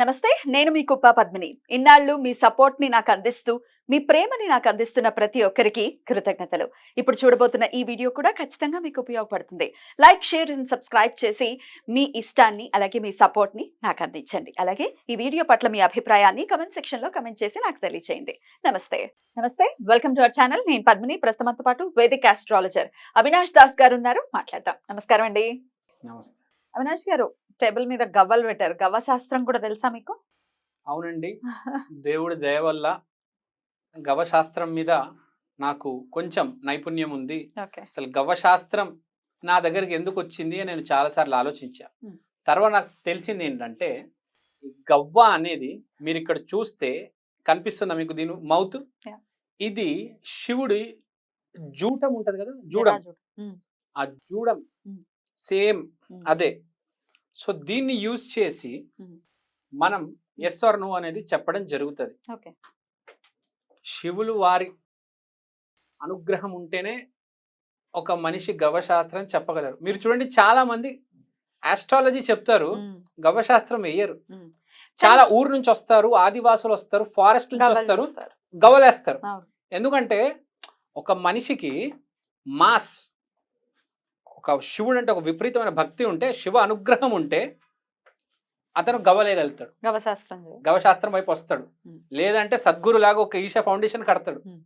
నమస్తే, నేను మీ కుప్ప పద్మిని. ఇన్నాళ్ళు మీ సపోర్ట్‌ని నాకు అందిస్తూ, మీ ప్రేమని నాకు అందిస్తున్న ప్రతి ఒక్కరికి కృతజ్ఞతలు. ఇప్పుడు చూడబోతున్న ఈ వీడియో కూడా ఖచ్చితంగా మీకు ఉపయోగపడుతుంది. లైక్, షేర్ అండ్ సబ్స్క్రైబ్ చేసి మీ ఇష్టాన్ని అలాగే మీ సపోర్ట్‌ని నాకు అందించండి. అలాగే ఈ వీడియో పట్ల మీ అభిప్రాయాన్ని కామెంట్ సెక్షన్‌లో కామెంట్ చేసి నాకు తెలియజేయండి. నమస్తే. నమస్తే. Welcome to our channel. నేను పద్మిని. ప్రస్తుతంతో పాటు వేదిక్ ఆస్ట్రాలజర్ అవినాష్ దాస్ గారు ఉన్నారు. మాట్లాడదాం. నమస్కారం అండి. నమస్తే. అవినాష్ గారు, టేబుల్ మీద గవ్వలు పెట్టారు. గవ్వ శాస్త్రం కూడా తెలుసా మీకు? అవునండి. దేవుడి దయ వల్ల గవ్వశాస్త్రం మీద నాకు కొంచెం నైపుణ్యం ఉంది. ఓకే. అసలు గవ్వశాస్త్రం నా దగ్గరికి ఎందుకొచ్చింది అని నేను చాలా సార్లు ఆలోచించా. హ్మ్. తర్వాత నాకు తెలిసింది ఏంటంటే, ఈ గవ్వ అనేది మీరిక్కడ చూస్తే కనిపిస్తుందా మీకు దీని మౌత్? యాహ్! ఇది శివుడి జూటం ఉంటది కదా! జూడం. జటాజుటం. హ్మ్. ఆ జూడం హ్మ్. సేమ్ హ్మ్. అదే. సో దీన్ని యూజ్ చేసి హ్మ్. మనం యెస్ ఆర్ నో అనేది చెప్పడం జరుగుతది. ఓకే. శివులు వారి అనుగ్రహం ఉంటేనే ఒక మనిషి గవ్వశాస్త్రం చెప్పగలరు. మీరు చూడండి, చాలా మంది ఆస్ట్రాలజీ చెప్తారు, హ్మ్. గవ్వశాస్త్రం వేయరు. హ్మ్. చాలా ఊరు నుంచి వస్తారు, ఆదివాసులు వస్తారు, ఫారెస్ట్ నుంచి గవ్వలు వస్తారు, చూస్తారు. గవ్వలేస్తారు. అవును. ఎందుకంటే ఒక మనిషికి మాస్, ఒక శివుడు అంటే ఒక విపరీతమైన భక్తి ఉంటే, శివ అనుగ్రహం ఉంటే అతను గవ్వలేయగలుగుతాడు. గవ్వ శాస్త్రం చేయాలి. గవ్వశాస్త్రం వైపు వస్తాడు. హ్మ్. లేదంటే సద్గురులాగా ఒక ఈశా ఫౌండేషన్ కడతాడు. హ్మ్.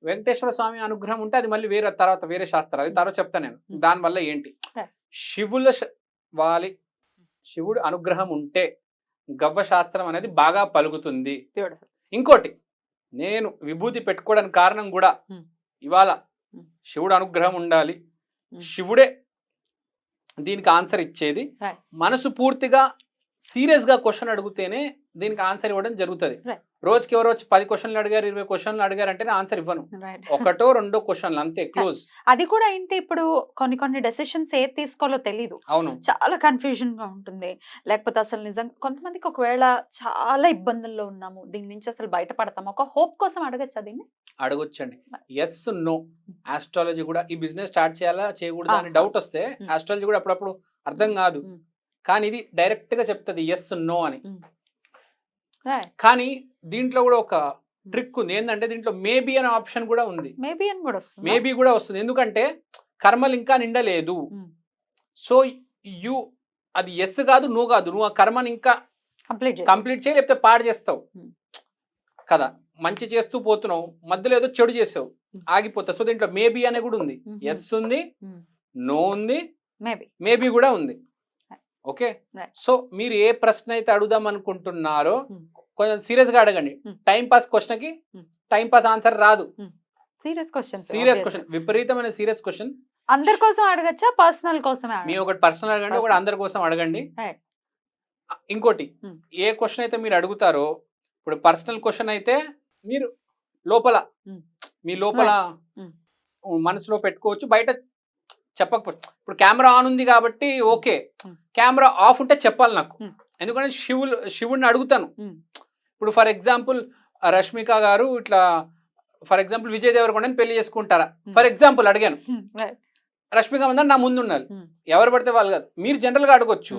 వెంకటేశ్వర స్వామి అనుగ్రహం ఉంటే అది మళ్ళీ వేరే తర్వాత వేరే శాస్త్రాలు, అది తర్వాత చెప్తాను నేను. దానివల్ల ఏంటి Right. శివుల వాలి శివుడు అనుగ్రహం ఉంటే గవ్వ శాస్త్రం అనేది బాగా పలుకుతుంది. బ్యూటిఫుల్. ఇంకోటి, నేను విభూతి పెట్టుకోవడానికి కారణం కూడా Hmm. ఇవాళ Hmm. శివుడు అనుగ్రహం ఉండాలి, Hmm. శివుడే దీనికి ఆన్సర్ ఇచ్చేది. Right. మనసు పూర్తిగా సీరియస్గా క్వశ్చన్ అడిగితేనే దీనికి ఆన్సర్ ఇవ్వడం జరుగుతుంది. Right. రోజుకి ఎవరో వచ్చి 10 క్వశ్చన్లు అడిగారు, 20 క్వశ్చన్లు అడిగారు అంటే ఆన్సర్ ఇవ్వను. Right. ఒకటో రెండో క్వశ్చన్లు అంతే, క్లోజ్. అది కూడా ఏంటి, ఇప్పుడు కొన్ని డెసిషన్స్ ఏది తీసుకోవాలో తెలీదు. అవును. చాలా కన్ఫ్యూజన్ గా ఉంటుంది. లేకపోతే అసలు నిజంగా కొంతమందికి ఒకవేళ చాలా ఇబ్బందుల్లో ఉన్నాము, దీని నుంచి అసలు బయటపడతాము, ఒక హోప్ కోసం అడగచ్చా దీన్ని? అడగొచ్చండి. Yes no. ఆస్ట్రాలజీ కూడా ఈ బిజినెస్ స్టార్ట్ చేయాలా చేయకూడదా అని డౌట్ వస్తే ఆస్ట్రాలజీ కూడా అప్పుడప్పుడు అర్థం కాదు, కానీ ఇది డైరెక్ట్ గా చెప్తుంది ఎస్ నో అని. కానీ దీంట్లో కూడా ఒక ట్రిక్ ఉంది. ఏంటంటే దీంట్లో మేబీ అనే ఆప్షన్ కూడా ఉంది. మేబీ కూడా వస్తుంది, ఎందుకంటే కర్మలు ఇంకా నిండలేదు. సో యు అది ఎస్ కాదు, నో కాదు, నువ్వు ఆ కర్మని ఇంకా కంప్లీట్ చేయి, లేకపోతే పాడు చేస్తావు కదా. మంచి చేస్తూ పోతున్నావు, మధ్యలో ఏదో చెడు చేసావు, ఆగిపోతావు. సో దీంట్లో మేబీ అనే కూడా ఉంది, ఎస్ ఉంది, నో ఉంది, మేబీ కూడా ఉంది. ఓకే. సో మీరు ఏ ప్రశ్న అయితే అడుగుదాం అనుకుంటున్నారో కొంచెం సీరియస్ గా అడగండి. టైం పాస్ క్వశ్చన్ కి టైం పాస్ ఆన్సర్ రాదు. సీరియస్ క్వశ్చన్, విపరీతమైన సీరియస్ క్వశ్చన్. అందరి కోసం అడగచ్చా, పర్సనల్ కోసం? మీ ఒకటి పర్సనల్ అడగండి, ఒకటి అందరి కోసం అడగండి. ఇంకోటి, ఏ క్వశ్చన్ అయితే మీరు అడుగుతారో, ఇప్పుడు పర్సనల్ క్వశ్చన్ అయితే మీరు లోపల మీ లోపల మనసులో పెట్టుకోవచ్చు, బయట చెప్పకపోవచ్చు. ఇప్పుడు కెమెరా ఆన్ ఉంది కాబట్టి ఓకే, కెమెరా ఆఫ్ ఉంటే చెప్పాలి నాకు, ఎందుకంటే శివుడిని అడుగుతాను. ఇప్పుడు ఫర్ ఎగ్జాంపుల్ రష్మిక గారు ఇట్లా, ఫర్ ఎగ్జాంపుల్ విజయ్ దేవరకొండని పెళ్లి చేసుకుంటారా, ఫర్ ఎగ్జాంపుల్ అడిగాను. రష్మిక మందాన నా ముందు ఉండాలి, ఎవరు పడితే వాళ్ళు కాదు. మీరు జనరల్ గా అడగొచ్చు,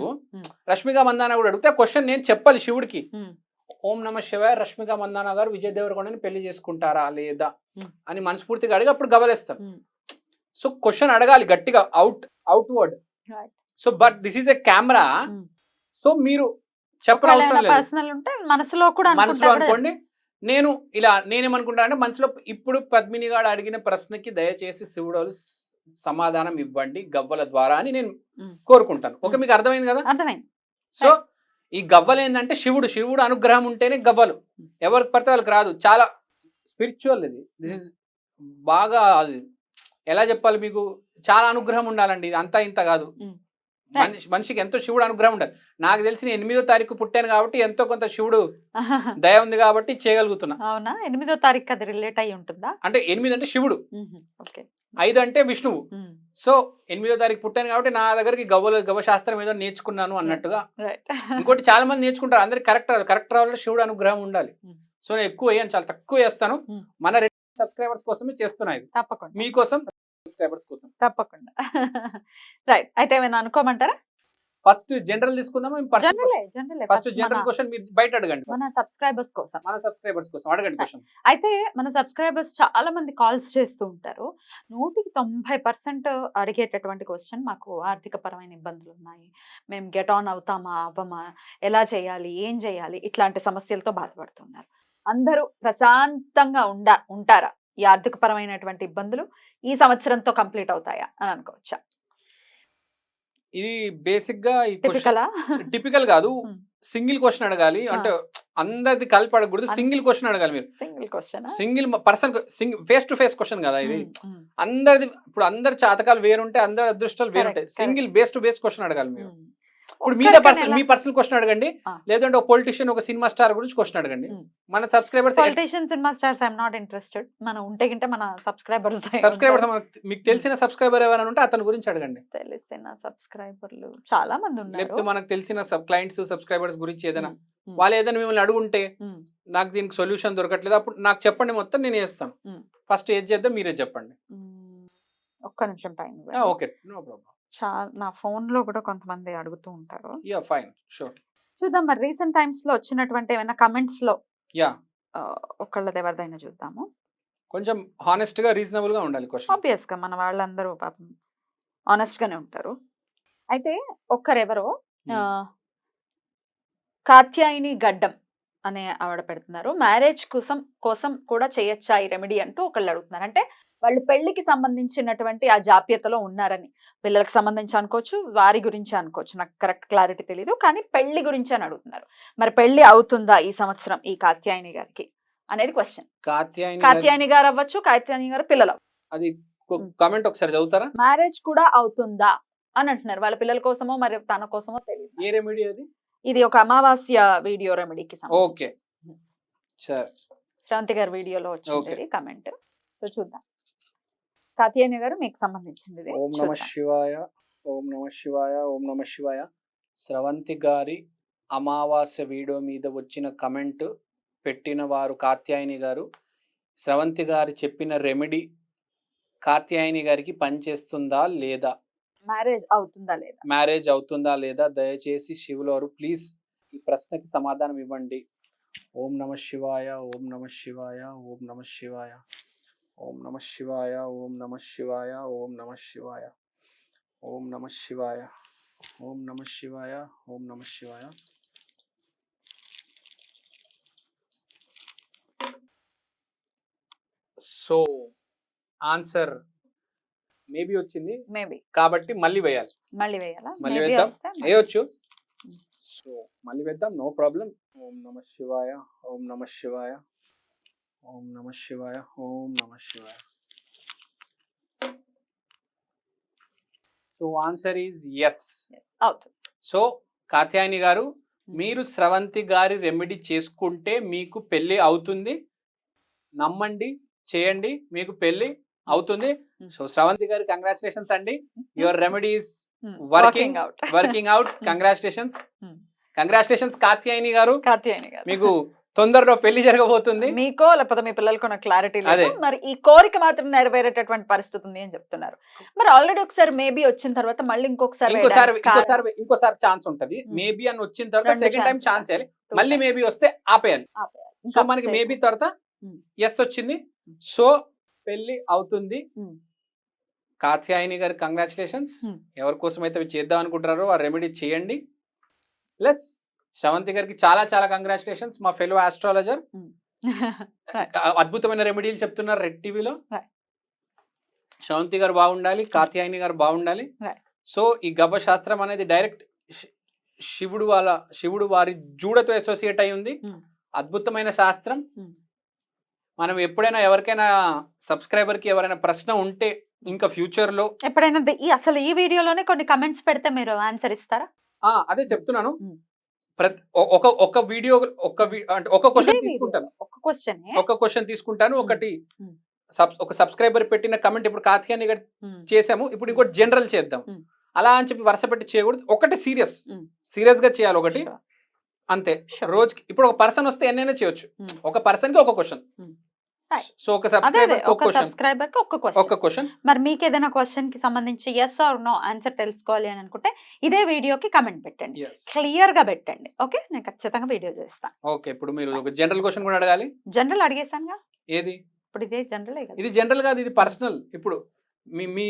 రష్మిక మందాన కూడా అడిగితే క్వశ్చన్ నేను చెప్పాలి శివుడికి. ఓం నమ శివాయ, రష్మిక మందాన గారు విజయ్ దేవరకొండని పెళ్లి చేసుకుంటారా లేదా అని మనస్ఫూర్తిగా అడిగి అప్పుడు గవలేస్తాం. సో క్వశ్చన్ అడగాలి గట్టిగా, outward. So but this is a camera, so మీరు చెప్పిన అవసరం లేదు. మనసులో అనుకోండి. నేను ఇలా నేనేమనుకుంటా అంటే మనసులో, ఇప్పుడు పద్మిని గారు అడిగిన ప్రశ్నకి దయచేసి శివుడు సమాధానం ఇవ్వండి గవ్వల ద్వారా అని నేను కోరుకుంటాను. ఓకే, మీకు అర్థమైంది కదా? సో ఈ గవ్వలు ఏంటంటే శివుడు అనుగ్రహం ఉంటేనే గవ్వలు, ఎవరికి పడితే వాళ్ళకి రాదు. చాలా స్పిరిచువల్ ఇది. దిస్ ఇస్ బాగా, ఎలా చెప్పాలి మీకు, చాలా అనుగ్రహం ఉండాలండి, ఇది అంతా ఇంత కాదు. మనిషికి ఎంతో శివుడు అనుగ్రహం ఉండాలి. నాకు తెలిసి నేను 8వ తారీఖు పుట్టాను కాబట్టి ఎంతో కొంత శివుడు దయ ఉంది కాబట్టి చేయగలుగుతున్నా. అవునా? 8వ తారీఖు అది రిలేట్ అయి ఉంటుందా? అంటే 8 అంటే శివుడు, 5 అంటే విష్ణువు. సో 8వ తారీఖు పుట్టాను కాబట్టి నా దగ్గరికి గవ్వ శాస్త్రం ఏదో నేర్చుకున్నాను అన్నట్టుగా. ఇంకోటి, చాలా మంది నేర్చుకుంటారు, అందరికి కరెక్ట్ రావాలంటే శివుడు అనుగ్రహం ఉండాలి. సో నేను ఎక్కువ వేయను, చాలా తక్కువ చేస్తాను. మన సబ్స్క్రైబర్స్ కోసమే చేస్తున్నా ఇది, తప్పకుండా మీకోసం, సబ్స్క్రైబర్స్ కోసం. తప్పకుండా. రైట్. అయితే ఏమైనా అనుకోమంటారా? ఫస్ట్ జనరల్ తీసుకుందామా personal? General first general question మీరు బయట అడగండి. మన సబ్స్క్రైబర్స్ కోసం. మన సబ్స్క్రైబర్స్ కోసం అడగండి క్వశ్చన్. అయితే మన సబ్స్క్రైబర్స్ చాలా మంది కాల్స్ చేస్తూ ఉంటారు. 100% అడిగేటటువంటి క్వశ్చన్, మాకు ఆర్థిక పరమైన ఇబ్బందులు ఉన్నాయి, మేము గెట్ ఆన్ అవుతామా అవ్వమా, ఎలా చేయాలి, ఏం చేయాలి, ఇట్లాంటి సమస్యలతో బాధపడుతున్నారు. అందరూ ప్రశాంతంగా ఉంటారా? ఈ ఆర్థిక పరమైనటువంటి ఇబ్బందులు ఈ సంవత్సరంతో కంప్లీట్ అవుతాయా అని అనుకోవచ్చా? ఇది బేసిక్ గా టిపికలా? టిపికల్ కాదు, సింగిల్ క్వశ్చన్ అడగాలి. అంటే అందరిది కలిపి అడగకూడదు, సింగిల్ క్వశ్చన్ అడగాలి మీరు. Single question, single person, face to face question కదా ఇది. అందరిది ఇప్పుడు అందరి జాతకాలు వేరుంటాయి, అందరి అదృష్టాలు వేరుంటాయి. Single base to base question అడగాలి మీరు. ఇప్పుడు మీ పర్సనల్ క్వశ్చన్ అడగండి, లేదంటే ఒక పొలిటీషియన్, ఒక సినిమా స్టార్ గురించి క్వశ్చన్ అడగండి. మన subscribers, politician, cinema stars I'm not interested. మన ఉంటే మన సబ్స్క్రైబర్స్ మీకు తెలిసిన సబ్స్క్రైబర్ ఎవరైనా ఉంటే అతని గురించి అడగండి. తెలిసిన సబ్స్క్రైబర్లు చాలా మంది ఉన్నారు. లేకపోతే మనకు తెలిసిన క్లయింట్స్, సబ్స్క్రైబర్స్ గురించి ఏదైనా వాళ్ళు ఏదైనా మిమ్మల్ని అడుగుంటే, నాకు దీనికి సొల్యూషన్ దొరకట్లేదు, అప్పుడు నాకు చెప్పండి, మొత్తం నేను వేస్తాను. ఫస్ట్ ఏది చేద్దాం మీరే చెప్పండి. ఒక్క నిమిషం టైం. Okay, no problem. నా ఫోన్ లో కూడా కొంతమంది అడుగుతూ ఉంటారు. Yeah fine, sure. చూద్దాం మరి రీసెంట్ టైమ్స్ లో వచ్చినటువంటి ఏమైనా కమెంట్స్ లో ఒకళ్ళది ఎవరిదైనా చూద్దాము. కొంచెం హానెస్ట్ గా, రీజనబుల్ గా ఉండాలి క్వశ్చన్. ఆబ్వియస్ గా మన వాళ్ళందరూ పాపం ఆనెస్ట్ గానే ఉంటారు. అయితే ఒక్కరెవరో కాత్యాయిని గడ్డం అనే ఆవిడ పెడుతున్నారు, మ్యారేజ్ కోసం కూడా చేయొచ్చా ఈ రెమెడీ అంటూ ఒకళ్ళు అడుగుతున్నారు. అంటే వాళ్ళు పెళ్లికి సంబంధించినటువంటి ఆ జాప్యతలో ఉన్నారని, పిల్లలకు సంబంధించి అనుకోవచ్చు, వారి గురించి అనుకోవచ్చు, నాకు కరెక్ట్ క్లారిటీ తెలీదు, కానీ పెళ్లి గురించి అని అడుగుతున్నారు. మరి పెళ్లి అవుతుందా ఈ సంవత్సరం ఈ కాత్యాయిని గారికి అనేది క్వశ్చన్. కాత్యాయిని గారు అవ్వచ్చు, కాత్యాయిని గారు పిల్లలు. అది కామెంట్ ఒకసారి చదువుతారా? మ్యారేజ్ కూడా అవుతుందా అని అంటున్నారు. వాళ్ళ పిల్లల కోసమో మరి తన కోసమో తెలియదు. ఏ రెమెడీ అది? ఇది ఒక అమావాస్య వీడియో రెమెడీకి ఓకే, శ్రవంతి గారి వీడియోలో వచ్చింది కమెంట్. సో చూద్దాం. కాత్యాయని గారు మీకు సంబంధించింది. ఓం నమ శివాయ, ఓం నమ శివాయ, ఓం నమ శివాయ. స్రవంతి గారి అమావాస్య వీడియో మీద వచ్చిన కమెంట్ పెట్టిన వారు కాత్యాయని గారు. స్రవంతి గారు చెప్పిన రెమెడీ కాత్యాయని గారికి పనిచేస్తుందా లేదా, మ్యారేజ్ అవుతుందా లేదా, దయచేసి శివులవారు ప్లీజ్ ఈ ప్రశ్నకి సమాధానం ఇవ్వండి. ఓం నమ శివాయ, ఓం నమ శివాయ, ఓం నమ శివాయ, ఓం నమ శివాయ, ఓం నమ శివాయ, ఓం నమ శివాయ, ఓం నమ శివాయ, ఓం నమ శివాయ, ఓం నమ శివాయ. సో ఆన్సర్ మేబీ వచ్చింది, కాబట్టి మళ్ళీ వేయాలి. మళ్ళీ వేద్దాం, వేయొచ్చు. సో మళ్ళీ వేద్దాం, నో ప్రాబ్లం. ఓం నమ శివాయ, ఓం నమ శివాయ, ఓం నమ శివాయ, ఓం నమ శివాయ. So answer is yes. So Katyayani garu, మీరు స్రవంతి గారి రెమెడీ చేసుకుంటే మీకు పెళ్లి అవుతుంది. నమ్మండి, చేయండి, మీకు పెళ్లి అవుతుంది. సో స్రవంతి గారి కంగ్రాచులేషన్స్ అండి, your remedy is working out. Congratulations Katyayani గారు, మీకు తొందరలో పెళ్లి జరగబోతుంది. మీకో లేకపోతే మీ పిల్లలకో నాకు క్లారిటీ లేదు. మరి ఈ కోరిక మాత్రం నెరవేరేటటువంటి పరిస్థితి ఉంది అని చెప్తున్నారు. మరి ఆల్రెడీ ఒకసారి మేబీ వచ్చిన తర్వాత మళ్ళీ ఇంకోసారి ఛాన్స్ ఉంటది. మేబీ అని వచ్చిన తర్వాత సెకండ్ టైం ఛాన్స్ ఇవ్వాలి, మళ్ళీ మేబీ వస్తే ఆపేయాలి. సో మనకి మేబీ తర్వాత ఎస్ వచ్చింది, సో పెళ్లి అవుతుంది. కాత్యాయని గారి కంగ్రాచులేషన్స్. ఎవరి కోసం అయితే చేద్దాం అనుకుంటున్నారో ఆ రెమెడీ చేయండి. ప్లస్ శ్రవంతి గారికి చాలా చాలా కంగ్రాచులేషన్స్, మా ఫెలో ఆస్ట్రాలజర్. అద్భుతమైన రెమెడీలు చెప్తున్నారు రెడ్ టీవీలో. శ్రవంతి గారు బాగుండాలి, కాత్యాయని గారు బాగుండాలి. సో ఈ గవ్వ శాస్త్రం అనేది డైరెక్ట్ శివుడు వారి జూడతో అసోసియేట్ అయి ఉంది. అద్భుతమైన శాస్త్రం. మనం ఎప్పుడైనా ఎవరికైనా సబ్స్క్రైబర్ కి ఎవరైనా ప్రశ్న ఉంటే ఇంకా ఫ్యూచర్ లో ఎప్పుడైనా అసలు ఈ వీడియోలోనే కొన్ని కమెంట్స్ పెడితే మీరు ఆన్సర్ ఇస్తారా? అదే చెప్తున్నాను. ఒక వీడియో ఒక క్వశ్చన్ తీసుకుంటాను, ఒక క్వశ్చన్ తీసుకుంటాను. ఒక సబ్స్క్రైబర్ పెట్టిన కమెంట్ ఇప్పుడు కాత్యాయని గారు చేసాము, ఇప్పుడు ఇంకోటి జనరల్ చేద్దాం. అలా అని చెప్పి వరుస పెట్టి చేయకూడదు. ఒకటి సీరియస్ గా చేయాలి, ఒకటి అంతే. రోజుకి ఇప్పుడు ఒక పర్సన్ వస్తే ఎన్నైనా చేయొచ్చు, ఒక పర్సన్ కి ఒక క్వశ్చన్ Right. సో ఒక అదే సబ్స్క్రైబర్ ఒక సబ్స్క్రైబర్ కి ఒక్క క్వశ్చన్. ఒక క్వశ్చన్. మరి మీకు ఏదైనా క్వశ్చన్ కి సంబంధించి ఎస్ ఆర్ నో ఆన్సర్ తెలుసుకోవాలి అని అనుకుంటే ఇదే వీడియోకి కమెంట్ పెట్టండి, క్లియర్ గా పెట్టండి. ఓకే, నేను ఖచ్చితంగా వీడియో చేస్తాను. ఓకే, ఇప్పుడు మీరు ఒక జనరల్ క్వశ్చన్ కూడా అడగాలి. జనరల్ అడిగేసానుగా, ఏది? ఇప్పుడు ఇదే జనరల్ కదా. ఇది జనరల్ కాదు, ఇది పర్సనల్. ఇప్పుడు మీ మీ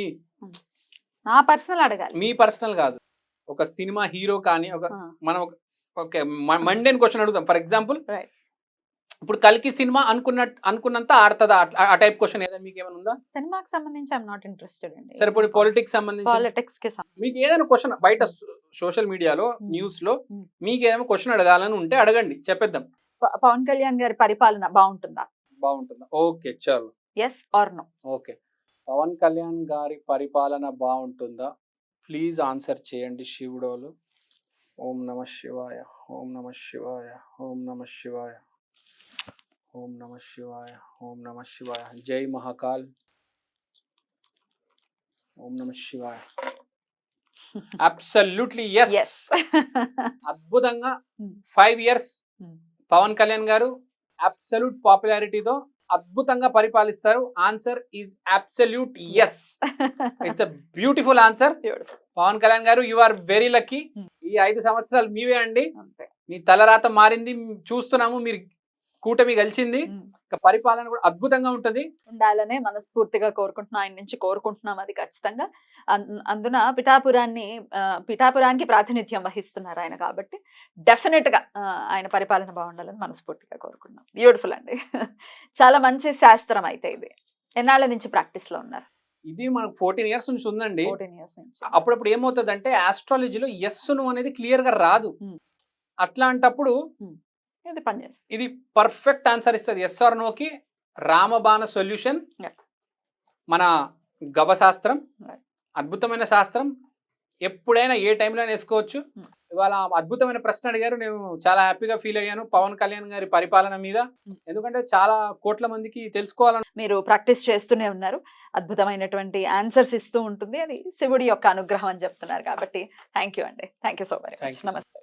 నా పర్సనల్ అడగాలి, మీ పర్సనల్ కాదు. ఒక సినిమా హీరో కానీ ఒక మనం ఓకే మండేన్ క్వశ్చన్ అడుగుతాం. For example Right. ఇప్పుడు కల్కి సినిమా అనుకున్నంత ఆడుతుందా, ఆ టైప్ క్వశ్చన్ ఏదైనా మీకు ఏమైనా ఉందా? సినిమాకి సంబంధించి ఐఎమ్ నాట్ ఇంట్రెస్టెడ్ అండి. సరే, ఇప్పుడు పాలిటిక్స్ సంబంధించి పాలిటిక్స్ కి మీకు ఏదైనా క్వశ్చన్ బయట సోషల్ మీడియాలో న్యూస్ లో మీకు ఏదైనా క్వశ్చన్ అడగాలని ఉంటే అడగండి, చెప్పేద్దాం. పవన్ కళ్యాణ్ గారి పరిపాలన బాగుంటుందా? బాగుంటుందా? ఓకే, చాలు. Yes or no? Okay, Pawan Kalyan గారి పరిపాలన బాగుంటుందా? ప్లీజ్ ఆన్సర్ చేయండి శివుడోలు. ఓం నమ శివాయ, ఓం నమ శివాయ, ఓం నమ శివాయ, ఓం నమ శివాయ, ఓం నమ శివాయ. జై మహాకాల్. ఓం నమ శివాయ. Absolutely yes. అద్భుతంగా 5 years పవన్ కళ్యాణ్ గారు అబ్సల్యూట్ పాపులారిటీతో అద్భుతంగా పరిపాలిస్తారు. Answer is absolute yes. It's a beautiful answer. Pawan Kalyan garu, you are very lucky. ఈ 5 సంవత్సరాలు మీవే అండి. మీ తలరాత మారింది, చూస్తున్నాము. మీరు కూటమి కలిసింది, పరిపాలన కూడా అద్భుతంగా ఉంటది. ఉండాలనే మనస్ఫూర్తిగా కోరుకుంటున్నాం, ఆయన నుంచి కోరుకుంటున్నాం. అది ఖచ్చితంగా. అందున పిఠాపురానికి ప్రాతినిధ్యం వహిస్తున్నారు ఆయన, కాబట్టి డెఫినెట్ గా ఆయన పరిపాలన బాగుండాలని మనస్ఫూర్తిగా కోరుకుంటున్నాం. బ్యూటిఫుల్ అండి. చాలా మంచి శాస్త్రం. అయితే ఇది ఎన్నాళ్ళ నుంచి ప్రాక్టీస్ లో ఉన్నారు? ఇది మనకు 14 years నుంచి ఉందండి. 14 years నుంచి. అప్పుడప్పుడు ఏమవుతుంది అంటే ఆస్ట్రాలజీలో ఎస్ ను అనేది క్లియర్ గా రాదు. అట్లాంటప్పుడు ఇది పర్ఫెక్ట్ ఆన్సర్ ఇస్తుంది. ఎస్ ఆర్ నోకి రామబాణ సొల్యూషన్. మన గవశాస్త్రం అద్భుతమైన శాస్త్రం. ఎప్పుడైనా ఏ టైంలో వేసుకోవచ్చు. ఇవాళ అద్భుతమైన ప్రశ్న అడిగారు, నేను చాలా హ్యాపీగా ఫీల్ అయ్యాను పవన్ కళ్యాణ్ గారి పరిపాలన మీద. ఎందుకంటే చాలా కోట్ల మందికి తెలుసుకోవాలని మీరు ప్రాక్టీస్ చేస్తూనే ఉన్నారు. అద్భుతమైనటువంటి ఆన్సర్స్ ఇస్తూ ఉంటుంది. అది శివుడి యొక్క అనుగ్రహం అని చెప్తున్నారు. కాబట్టి థ్యాంక్ యూ అండి. Thank you so much. నమస్తే.